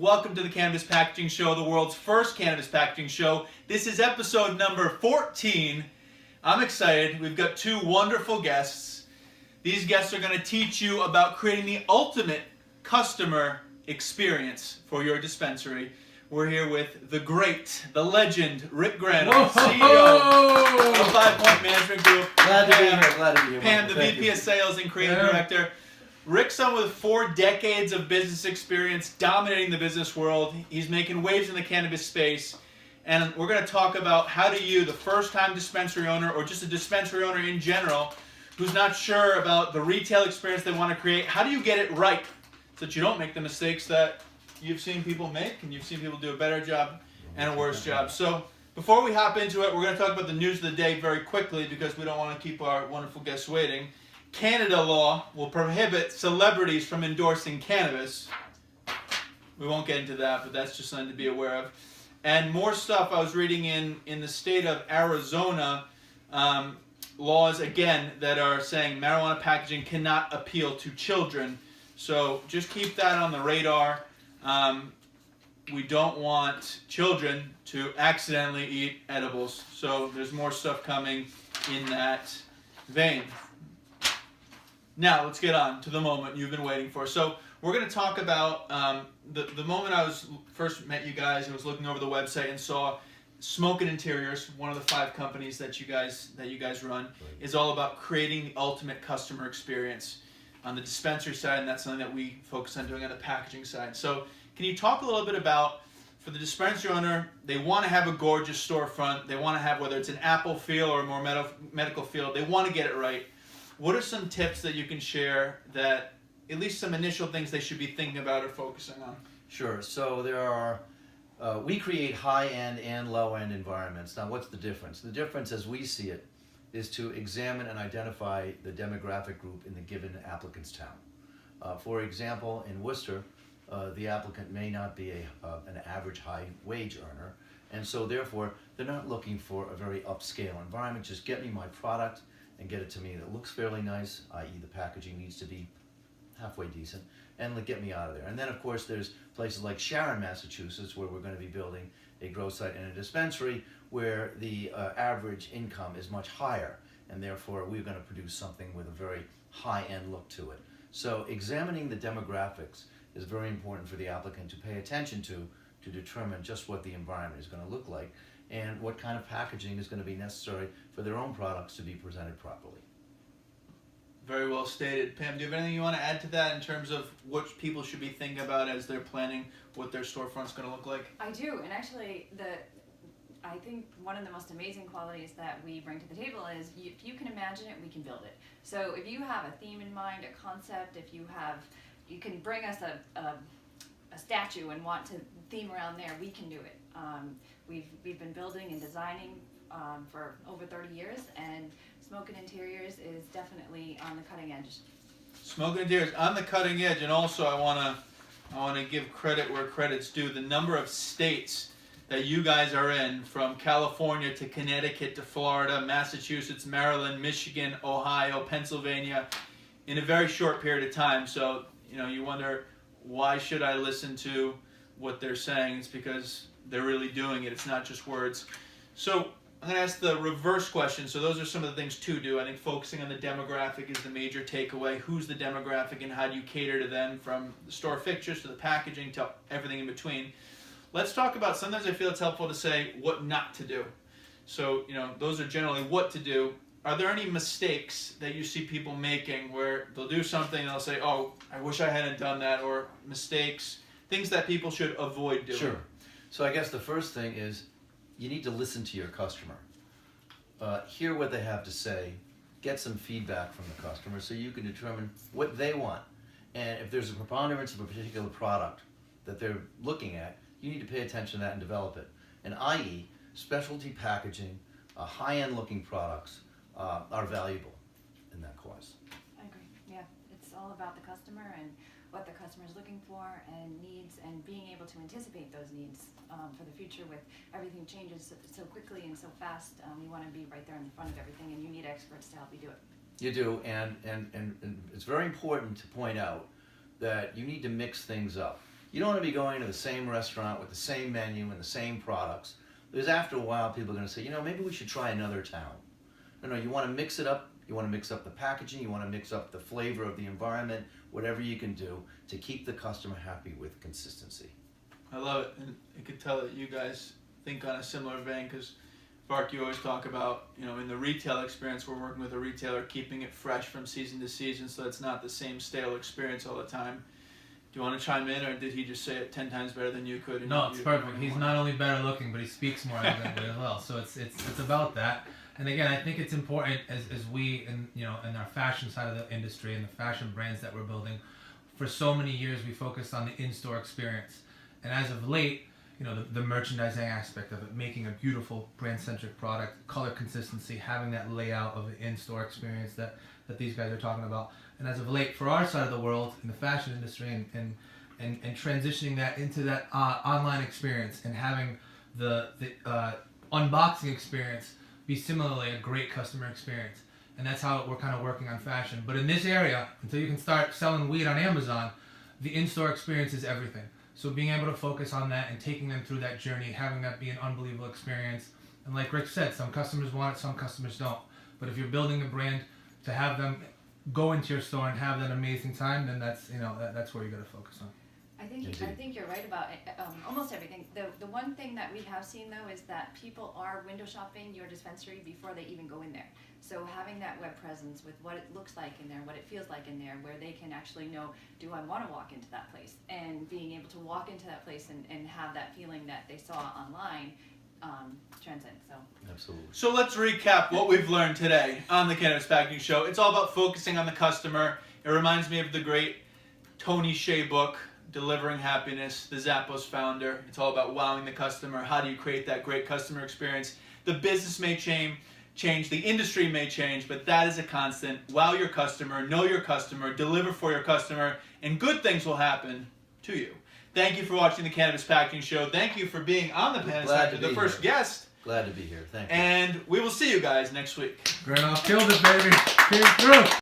Welcome to the Cannabis Packaging Show, the world's first cannabis packaging show. This is episode number 14. I'm excited. We've got two wonderful guests. These guests are going to teach you about creating the ultimate customer experience for your dispensary. We're here with the great, the legend, Rick Granholm, CEO of 5 Point Management Group. Glad to be here. Pam, the VP of Sales and Creative Director. Rick's someone with 4 decades of business experience, dominating the business world. He's making waves in the cannabis space. And we're going to talk about how do you, the first-time dispensary owner, or just a dispensary owner in general, who's not sure about the retail experience they want to create, how do you get it right so that you don't make the mistakes that you've seen people make, and you've seen people do a better job and a worse job. So before we hop into it, we're going to talk about the news of the day very quickly because we don't want to keep our wonderful guests waiting. Canada law will prohibit celebrities from endorsing cannabis. We won't get into that, but that's just something to be aware of. And more stuff I was reading in the state of Arizona, laws again that are saying marijuana packaging cannot appeal to children. So just keep that on the radar. We don't want children to accidentally eat edibles. So there's more stuff coming in that vein. Now let's get on to the moment you've been waiting for. So we're going to talk about the moment I first met you guys. I was looking over the website and saw Smoke and Interiors, one of the 5 companies that you guys run, is all about creating the ultimate customer experience on the dispensary side, and that's something that we focus on doing on the packaging side. So can you talk a little bit about, for the dispensary owner, they want to have a gorgeous storefront. They want to have, whether it's an Apple feel or a more medical feel, they want to get it right. What are some tips that you can share that, at least some initial things they should be thinking about or focusing on? Sure. So there are, we create high-end and low-end environments. Now what's the difference? The difference as we see it is to examine and identify the demographic group in the given applicant's town. For example, in Worcester, the applicant may not be an average high wage earner, and so therefore they're not looking for a very upscale environment. Just get me my product and get it to me that looks fairly nice, i.e. the packaging needs to be halfway decent, and get me out of there. And then of course there's places like Sharon, Massachusetts, where we're going to be building a grow site and a dispensary where the average income is much higher, and therefore we're going to produce something with a very high-end look to it. So examining the demographics is very important for the applicant to pay attention to determine just what the environment is going to look like and what kind of packaging is going to be necessary for their own products to be presented properly. Very well stated. Pam, do you have anything you want to add to that in terms of what people should be thinking about as they're planning what their storefront's going to look like? I do, and actually I think one of the most amazing qualities that we bring to the table is if you can imagine it, we can build it. So if you have a theme in mind, a concept, if you can bring us a statue and want to theme around there, we can do it. We've been building and designing for over 30 years, and Smoke and Interiors is definitely on the cutting edge. Smoke and Interiors on the cutting edge, and also I want to give credit where credit's due. The number of states that you guys are in, from California to Connecticut to Florida, Massachusetts, Maryland, Michigan, Ohio, Pennsylvania, in a very short period of time. So, you wonder, why should I listen to what they're saying? It's because they're really doing it. It's not just words. So I'm going to ask the reverse question. So those are some of the things to do. I think focusing on the demographic is the major takeaway. Who's the demographic and how do you cater to them, from the store fixtures to the packaging to everything in between? Let's talk about, sometimes I feel it's helpful to say what not to do. So, those are generally what to do. Are there any mistakes that you see people making where they'll do something and they'll say, oh, I wish I hadn't done that, or mistakes, things that people should avoid doing? Sure. So I guess the first thing is you need to listen to your customer. Hear what they have to say, get some feedback from the customer so you can determine what they want. And if there's a preponderance of a particular product that they're looking at, you need to pay attention to that and develop it. And i.e., specialty packaging, high-end looking products are valuable in that cause. I agree. Yeah, it's all about the customer and what the customer is looking for and needs, and being able to anticipate those needs for the future. With everything changes so quickly and so fast, you want to be right there in the front of everything, and you need experts to help you do it. You do, and it's very important to point out that you need to mix things up. You don't want to be going to the same restaurant with the same menu and the same products. Because after a while, people are going to say, maybe we should try another town. No, you want to mix it up. You want to mix up the packaging. You want to mix up the flavor of the environment, whatever you can do to keep the customer happy with consistency. I love it. And I could tell that you guys think on a similar vein because, Bark, you always talk about, in the retail experience, we're working with a retailer, keeping it fresh from season to season so it's not the same stale experience all the time. Do you want to chime in, or did he just say it 10 times better than you could? No, it's perfect. He's not only better looking, but he speaks more elegantly as well. So it's about that. And again, I think it's important as we in our fashion side of the industry and the fashion brands that we're building. For so many years, we focused on the in-store experience, and as of late, the merchandising aspect of it, making a beautiful brand-centric product, color consistency, having that layout of the in-store experience that these guys are talking about. And as of late, for our side of the world, in the fashion industry, and transitioning that into that online experience and having the unboxing experience be similarly a great customer experience. And that's how we're kind of working on fashion. But in this area, until you can start selling weed on Amazon, the in-store experience is everything. So being able to focus on that and taking them through that journey, having that be an unbelievable experience. And like Rick said, some customers want it, some customers don't. But if you're building a brand to have them go into your store and have that amazing time, then that's where you got to focus on. I think you're right about almost everything. The one thing that we have seen though is that people are window shopping your dispensary before they even go in there. So having that web presence with what it looks like in there, what it feels like in there, where they can actually know, do I want to walk into that place? And being able to walk into that place and have that feeling that they saw online transcend. So Absolutely. So let's recap what we've learned today on the Cannabis Packaging Show. It's all about focusing on the customer. It reminds me of the great Tony Hsieh book, Delivering Happiness, the Zappos founder. It's all about wowing the customer. How do you create that great customer experience? The business may change, the industry may change, but that is a constant. Wow your customer, know your customer, deliver for your customer, and good things will happen to you. Thank you for watching the Cannabis Packaging Show. Thank you for being on the Cannabis Packaging, the first guest. Glad to be here. Thank you. And we will see you guys next week. Grandma killed it, baby. Came through.